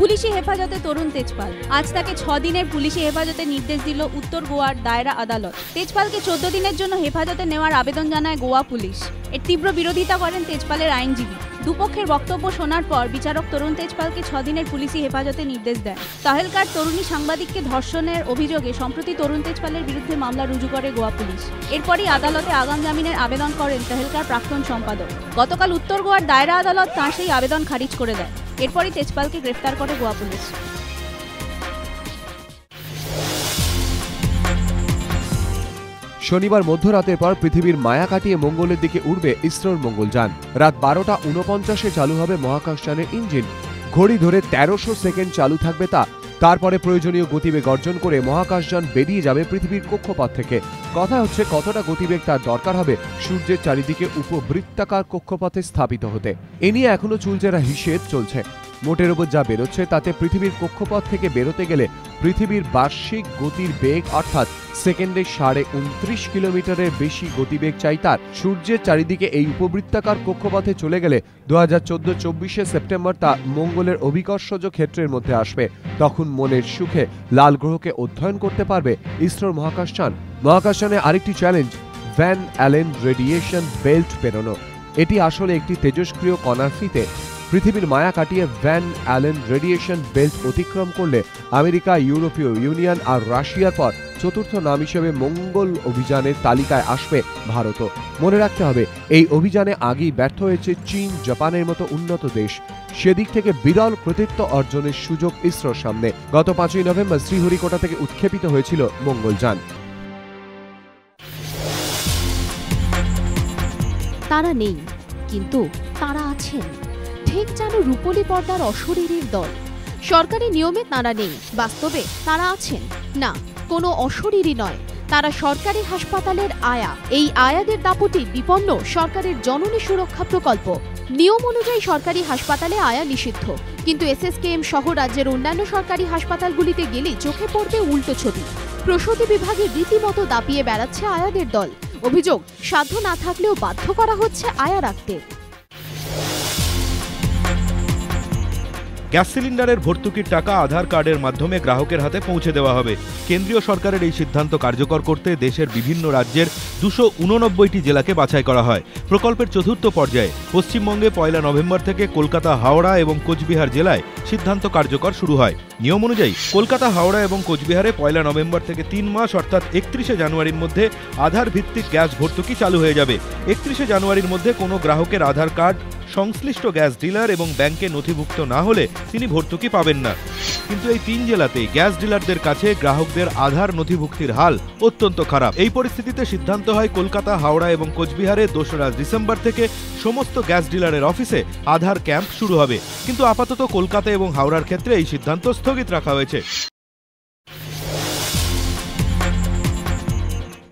পুলিশি হেফাজতে তরুণ তেজপাল। আজ তাকে 6 দিনের পুলিশি হেফাজতে নির্দেশ দিল উত্তর গোয়ার দায়রা আদালত। তেজপালকে 14 দিনের জন্য হেফাজতে নেওয়ার আবেদন জানায় গোয়া পুলিশ। এর তীব্র বিরোধিতা করেন তেজপালের আইনজীবী। দুপক্ষের বক্তব্য শোনার পর বিচারক তরুণ তেজপালকে 6 দিনের পুলিশি হেফাজতে নির্দেশ দেন। তাহেলকার তরুণী সাংবাদিককে ধর্ষণের অভিযোগে সম্প্রতি তরুণ তেজপালের বিরুদ্ধে মামলা রুজু করে গোয়া পুলিশ। এরপরই আদালতে আগাম জামিনের আবেদন করেন তাহেলকার প্রাক্তন সম্পাদক। গতকাল উত্তর গোয়ার দায়রা আদালত তাঁর সেই আবেদন খারিজ করে দেয়। এরপরই তেজপালকে গ্রেফতার করে গোয়া পুলিশ। শনিবার মধ্যরাতের পর পৃথিবীর মায়া কাটিয়ে মঙ্গলের দিকে উড়বে ইসরোর মঙ্গলযান। রাত 12:49 চালু হবে মহাকাশযানের ইঞ্জিন। ঘড়ি ধরে 1300 সেকেন্ড চালু থাকবে তা। তারপরে প্রয়োজনীয় গতিবেগ অর্জন করে মহাকাশযান বেরিয়ে যাবে পৃথিবীর কক্ষপথ থেকে। কথা হচ্ছে কতটা গতিবেগ তার দরকার হবে সূর্যের চারিদিকে উপবৃত্তাকার কক্ষপথে স্থাপিত হতে। এ নিয়ে এখনো চুলচেরা হিসেব চলছে। মোটের ওপর যা বেরোচ্ছে তাতে পৃথিবীর কক্ষপথ থেকে বেরোতে গেলে পৃথিবীর বার্ষিক গতির বেগ অর্থাৎ সেকেন্ডে 29.5 কিলোমিটারের বেশি গতিবেগ চাই তার। সূর্যের চারিদিকে এই উপবৃত্তাকার কক্ষপথে চলে গেলে 2014-24 সেপ্টেম্বর তা মঙ্গলের অভিকর্ষজ ক্ষেত্রের মধ্যে আসবে। তখন মনের সুখে লাল গ্রহকে অধ্যয়ন করতে পারবে ইসরোর মহাকাশযান। মহাকাশযানে আরেকটি challenge, Van Allen radiation belt পেরোনো। এটি আসলে একটি তেজস্ক্রিয় কণার ফিতে। পৃথিবীর মায়া কাটিয়ে ভ্যান অ্যালেন রেডিয়েশন বেল্ট অতিক্রম করলে আমেরিকা, ইউরোপীয় ইউনিয়ন আর রাশিয়ার পর চতুর্থ নাম হিসেবে মঙ্গল অভিযানের তালিকায় আসবে ভারতও। মনে রাখতে হবে এই অভিযানে আগেই ব্যর্থ হয়েছে চীন, জাপানের মতো উন্নত দেশ। সেদিক থেকে বিরল কৃতিত্ব অর্জনের সুযোগ ইসরোর সামনে। গত 5ই নভেম্বর শ্রীহরিকোটা থেকে উৎক্ষেপিত হয়েছিল মঙ্গলযান। তারা নেই, কিন্তু তারা আছেন, ঠিক যেন রূপলী পর্দার অশরীরীর দল। সরকারি নিয়মে তারা নেই, বাস্তবে তারা আছেন। না, কোনো অশরীরী নয়, তারা সরকারি হাসপাতালের আয়া। এই আয়াদের দাপটে বিপন্ন সরকারের জননী সুরক্ষা প্রকল্প। নিয়ম অনুযায়ী সরকারি হাসপাতালে আয়া নিষিদ্ধ, কিন্তু এসএসকেএম সহ রাজ্যের অন্যান্য সরকারি হাসপাতালগুলিতে গেলে চোখে পড়বে উল্টো ছবি। প্রসূতি বিভাগে রীতিমতো দাপিয়ে বেড়াচ্ছে আয়াদের দল। অভিযোগ, সাধ্য না থাকলেও বাধ্য করা হচ্ছে আয়া রাখতে। গ্যাস সিলিন্ডারের ভর্তুকির টাকা আধার কার্ডের মাধ্যমে গ্রাহকের হাতে পৌঁছে দেওয়া হবে। কেন্দ্রীয় সরকারের এই সিদ্ধান্ত কার্যকর করতে দেশের বিভিন্ন রাজ্যের 289টি জেলাকে বাছাই করা হয়। প্রকল্পের চতুর্থ পর্যায়ে পশ্চিমবঙ্গে 1 নভেম্বর থেকে কলকাতা, হাওড়া এবং কোচবিহার জেলায় সিদ্ধান্ত কার্যকর শুরু হয়। নিয়ম অনুযায়ী কলকাতা, হাওড়া এবং কোচবিহারে 1 নভেম্বর থেকে 3 মাস অর্থাৎ 31 জানুয়ারির মধ্যে আধার ভিত্তিক গ্যাস ভর্তুকি চালু হয়ে যাবে। 31 জানুয়ারির মধ্যে কোনো গ্রাহকের আধার কার্ড সংশ্লিষ্ট গ্যাস ডিলার এবং ব্যাংকে নথিভুক্ত না হলে তিনি ভর্তুকি পাবেন না। কিন্তু এই 3 জেলাতেই গ্যাস ডিলারদের কাছে গ্রাহকদের আধার নথিভুক্তির হাল অত্যন্ত খারাপ। এই পরিস্থিতিতে সিদ্ধান্ত হয় কলকাতা, হাওড়া এবং কোচবিহারে 2রা ডিসেম্বর থেকে সমস্ত গ্যাস ডিলারের অফিসে আধার ক্যাম্প শুরু হবে। কিন্তু আপাতত কলকাতা এবং হাওড়ার ক্ষেত্রে এই সিদ্ধান্ত স্থগিত রাখা হয়েছে।